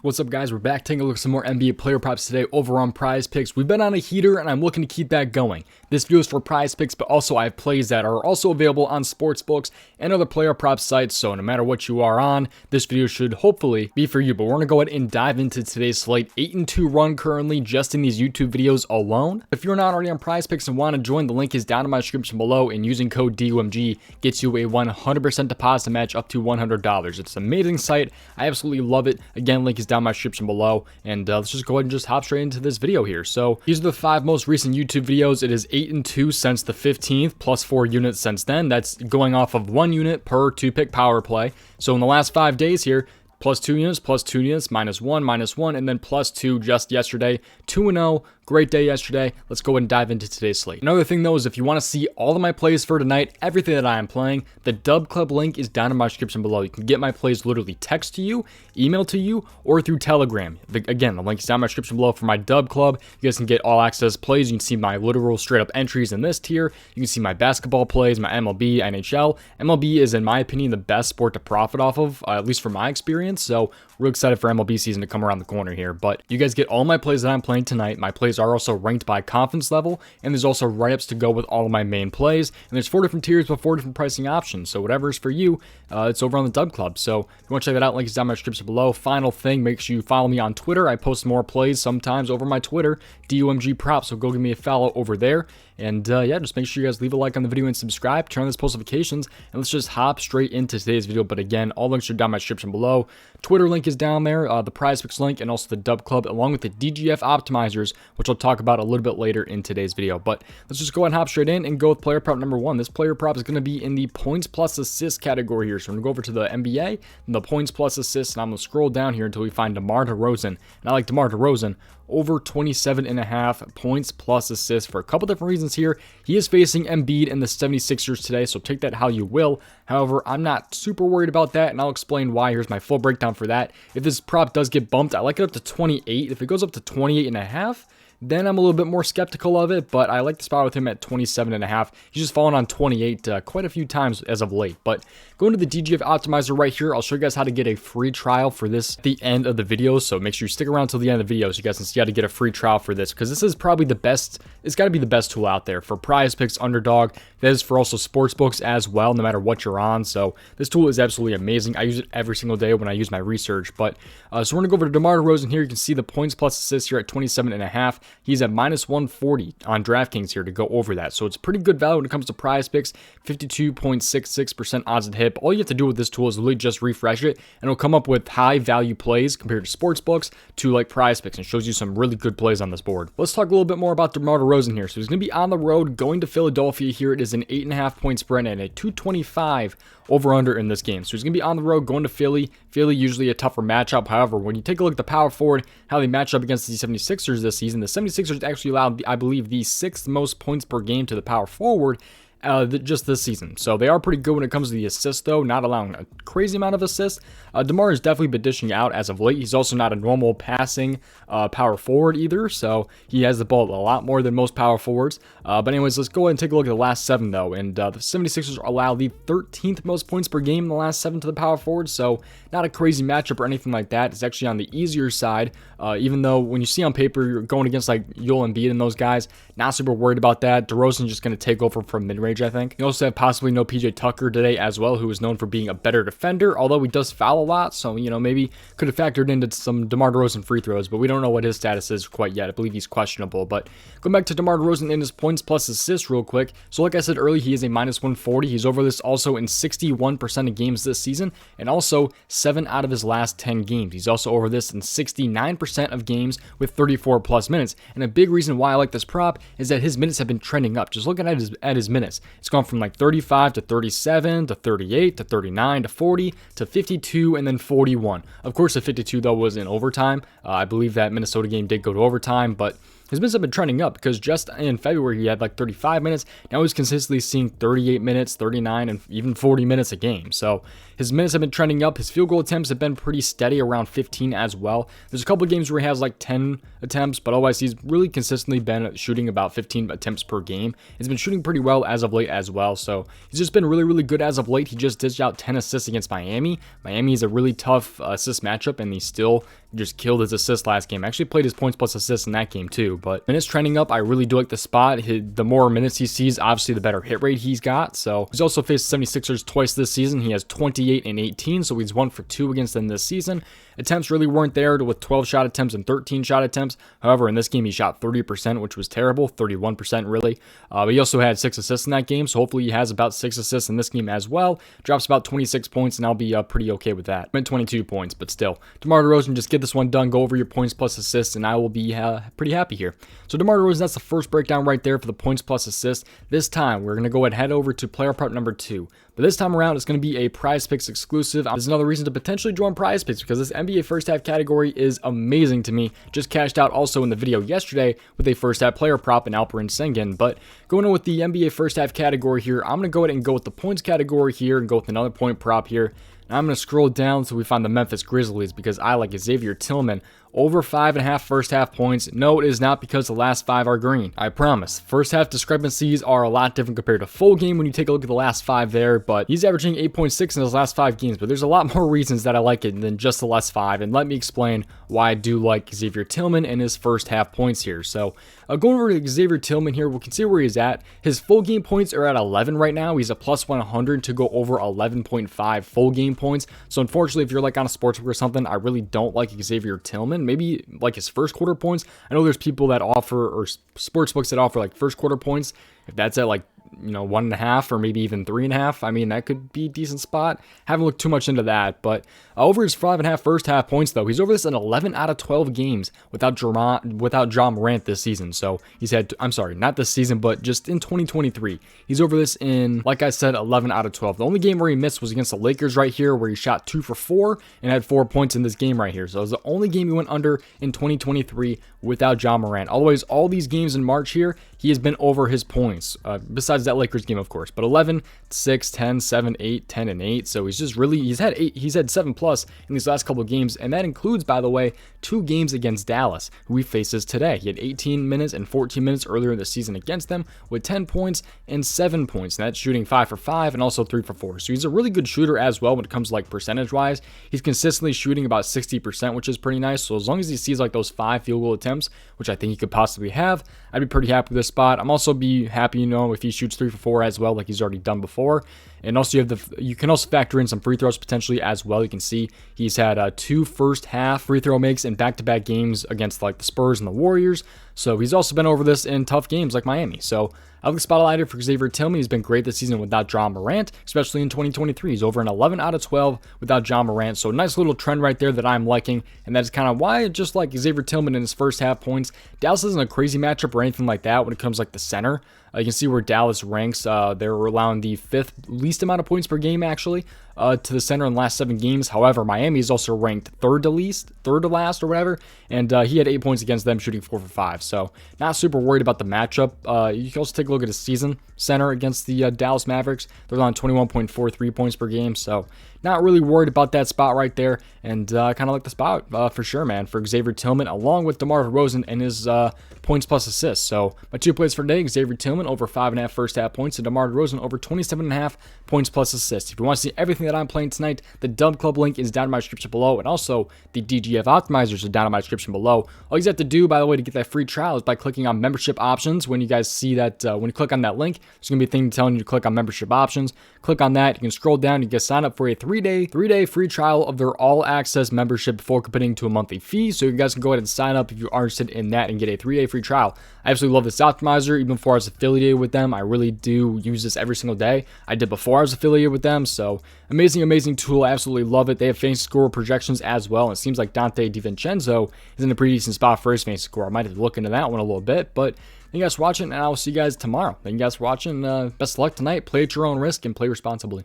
What's up, guys? We're back taking a look at some more NBA player props today over on Prize Picks. We've been on a heater and I'm looking to keep that going. This video is for Prize Picks, but also I have plays that are also available on sportsbooks and other player prop sites, so no matter what you are on, this video should hopefully be for you. But we're going to go ahead and dive into today's slate. 8-2 run currently just in these YouTube videos alone. If you're not already on Prize Picks and want to join, the link is down in my description below, and using code DOMG gets you a 100% deposit match up to $100. It's an amazing site. I absolutely love it. Again, link is down in my description below, and let's just go ahead and just hop straight into this video here. So these are the 5 most recent YouTube videos. It is 8-2 since the 15th, plus 4 units since then. That's going off of 1 unit per 2-pick power play. So in the last 5 days here, plus 2 units, -1, and then +2 just yesterday. 2-0, great day yesterday. Let's go ahead and dive into today's slate. Another thing though is if you want to see all of my plays for tonight, everything that I am playing, the Dub Club link is down in my description below. You can get my plays literally text to you, email to you, or through Telegram. Again, the link is down in my description below for my Dub Club. You guys can get all access plays. You can see my literal straight up entries in this tier. You can see my basketball plays, my MLB, NHL. MLB is, in my opinion, the best sport to profit off of, at least from my experience. So real excited for MLB season to come around the corner here. But you guys get all my plays that I'm playing tonight. My plays are also ranked by confidence level, and there's also write-ups to go with all of my main plays. And there's 4 different tiers with 4 different pricing options. So whatever is for you, it's over on the Dub Club. So if you want to check that out, link is down in my description below. Final thing, make sure you follow me on Twitter. I post more plays sometimes over my Twitter, DOMG Props. So go give me a follow over there. And yeah, just make sure you guys leave a like on the video and subscribe, turn on those post notifications, and let's just hop straight into today's video. But again, all links are down in my description below. Twitter link is down there, the Prize Picks link, and also the Dub Club, along with the DGF Optimizers, which I'll talk about a little bit later in today's video. But let's just go ahead and hop straight in and go with player prop number 1. This player prop is going to be in the points plus assists category here. So I'm going to go over to the NBA and the points plus assists, and I'm going to scroll down here until we find DeRozan. And I like DeRozan over 27.5 points plus assists for a couple different reasons here. He is facing Embiid and the 76ers today, so take that how you will. However, I'm not super worried about that, and I'll explain why. Here's my full breakdown for that. If this prop does get bumped, I like it up to 28. If it goes up to 28.5, then I'm a little bit more skeptical of it, but I like the spot with him at 27.5. He's just fallen on 28 quite a few times as of late. But going to the DGF Optimizer right here, I'll show you guys how to get a free trial for this at the end of the video. So make sure you stick around till the end of the video so you guys can see how to get a free trial for this, because this is probably the best. It's got to be the best tool out there for Prize Picks, Underdog. That is for also sportsbooks as well, no matter what you're on. So this tool is absolutely amazing. I use it every single day when I use my research. But so we're gonna go over to DeRozan here. You can see the points plus assists here at 27.5. He's at -140 on DraftKings here to go over that. So it's pretty good value when it comes to Prize Picks. 52.66% odds at hit. All you have to do with this tool is literally just refresh it, and it'll come up with high value plays compared to sports books to like Prize Picks, and shows you some really good plays on this board. Let's talk a little bit more about DeRozan here. So he's going to be on the road going to Philadelphia here. It is an 8.5 point spread and a 225 over under in this game. So he's going to be on the road going to Philly. Philly usually a tougher matchup. However, when you take a look at the power forward, how they match up against the 76ers this season, the 76ers actually allowed, I believe, the 6th most points per game to the power forward just this season. So they are pretty good when it comes to the assists, though, not allowing a crazy amount of assists. DeMar has definitely been dishing out as of late. He's also not a normal passing power forward either, so he has the ball a lot more than most power forwards. But anyways, let's go ahead and take a look at the last 7, though. And the 76ers allow the 13th most points per game in the last 7 to the power forward, so not a crazy matchup or anything like that. It's actually on the easier side, even though when you see on paper you're going against like Joel Embiid and those guys, not super worried about that. DeRozan's just going to take over from mid-range, I think. You also have possibly no PJ Tucker today as well, who is known for being a better defender, although he does foul a lot, so, you know, maybe could have factored into some DeMar DeRozan free throws, but we don't know what his status is quite yet. I believe he's questionable. But going back to DeMar DeRozan in his points plus assists real quick. So like I said earlier, he is a -140. He's over this also in 61% of games this season, and also 7 out of his last 10 games. He's also over this in 69% of games with 34 plus minutes. And a big reason why I like this prop is that his minutes have been trending up. Just looking at his minutes, it's gone from like 35 to 37 to 38 to 39 to 40 to 52 and then 41. Of course, the 52 though was in overtime. I believe that Minnesota game did go to overtime, but his minutes have been trending up because just in February he had like 35 minutes. Now he's consistently seeing 38 minutes, 39, and even 40 minutes a game. So his minutes have been trending up. His field goal attempts have been pretty steady, around 15 as well. There's a couple of games where he has like 10 attempts, but otherwise he's really consistently been shooting about 15 attempts per game. He's been shooting pretty well as of late as well. So he's just been really, really good as of late. He just dished out 10 assists against Miami. Miami is a really tough assist matchup, and he still just killed his assist last game. Actually played his points plus assists in that game too. But minutes trending up, I really do like the spot. The more minutes he sees, obviously the better hit rate he's got. So he's also faced 76ers twice this season. He has 28 and 18, so he's 1 for 2 against them this season. Attempts really weren't there with 12 shot attempts and 13 shot attempts. However, in this game he shot 30%, which was terrible, 31% really. But he also had 6 assists in that game, so hopefully he has about 6 assists in this game as well. Drops about 26 points, and I'll be pretty okay with that. Meant 22 points, but still. DeMar DeRozan, just get this one done, go over your points plus assists, and I will be pretty happy here. So DeMar DeRozan, that's the first breakdown right there for the points plus assists. This time, we're going to go ahead and head over to player prop number 2. But this time around, it's going to be a PrizePicks exclusive. There's another reason to potentially join PrizePicks because this NBA first half category is amazing to me. Just cashed out also in the video yesterday with a first half player prop in Alperen Sengun. But going on with the NBA first half category here, I'm going to go ahead and go with the points category here and go with another point prop here. I'm going to scroll down so we find the Memphis Grizzlies because I like Xavier Tillman over 5.5 first half points. No, it is not because the last 5 are green. I promise. First half discrepancies are a lot different compared to full game when you take a look at the last 5 there, but he's averaging 8.6 in his last 5 games, but there's a lot more reasons that I like it than just the last 5, and let me explain why I do like Xavier Tillman and his first half points here. So going over to Xavier Tillman here, we can see where he's at. His full game points are at 11 right now. He's a plus 100 to go over 11.5 full game points. So unfortunately, if you're like on a sportsbook or something, I really don't like Xavier Tillman. Maybe like his first quarter points. I know there's people that offer, or sportsbooks that offer like first quarter points. If that's at like 1.5 or maybe even 3.5, I mean, that could be a decent spot. Haven't looked too much into that, but over his 5.5 first half points though, he's over this in 11 out of 12 games without Ja Morant this season. So he's had, I'm sorry, not this season, but just in 2023, he's over this in, like I said, 11 out of 12. The only game where he missed was against the Lakers right here, where he shot 2 for 4 and had 4 points in this game right here. So it was the only game he went under in 2023 without Ja Morant. Otherwise, all these games in March here, he has been over his points, besides that Lakers game, of course. But 11, 6, 10, 7, 8, 10, and 8. So he's just really, he's had 7 plus in these last couple of games. And that includes, by the way, 2 games against Dallas, who he faces today. He had 18 minutes and 14 minutes earlier in the season against them with 10 points and 7 points. And that's shooting 5 for 5 and also 3 for 4. So he's a really good shooter as well when it comes to like percentage-wise. He's consistently shooting about 60%, which is pretty nice. So as long as he sees like those 5 field goal attempts, which I think he could possibly have, I'd be pretty happy with this spot. I'm also be happy, if he shoots 3 for 4 as well, like he's already done before. And also you can also factor in some free throws potentially as well. You can see he's had 2 first half free throw makes in back-to-back games against like the Spurs and the Warriors. So he's also been over this in tough games like Miami. So I like the spotlight for Xavier Tillman. He's been great this season without Ja Morant, especially in 2023. He's over an 11 out of 12 without Ja Morant. So nice little trend right there that I'm liking. And that's kind of why I just like Xavier Tillman in his first half points. Dallas isn't a crazy matchup or anything like that when it comes like the center. You can see where Dallas ranks. They're allowing the 5th least amount of points per game, actually, to the center in the last 7 games. However, Miami is also ranked 3rd to last, or whatever. And he had 8 points against them, shooting 4 for 5. So not super worried about the matchup. You can also take a look at his season center against the Dallas Mavericks. They're on 21.43 points per game. So not really worried about that spot right there. And kind of like the spot for sure, man, for Xavier Tillman, along with DeMar DeRozan and his points plus assists. So my 2 plays for today, Xavier Tillman over 5.5 first half points, and DeMar DeRozan over 27.5 points plus assists. If you want to see everything that I'm playing tonight, the Dub Club link is down in my description below, and also the DGF Optimizers are down in my description below. All you have to do, by the way, to get that free trial is by clicking on membership options. When you guys see that, when you click on that link, there's going to be a thing telling you to click on membership options. Click on that. You can scroll down. You can sign up for a 3-day free trial of their all-access membership before committing to a monthly fee. So you guys can go ahead and sign up if you are interested in that and get a 3-day free trial. I absolutely love this optimizer. Even before I was affiliated with them, I really do use this every single day. I did before I was affiliated with them. So amazing tool. I absolutely love it. They have fantasy score projections as well. And it seems like Dante DiVincenzo is in a pretty decent spot for his fantasy score. I might have to look into that one a little bit, but thank you guys for watching, and I will see you guys tomorrow. Thank you guys for watching. Best of luck tonight. Play at your own risk and play responsibly.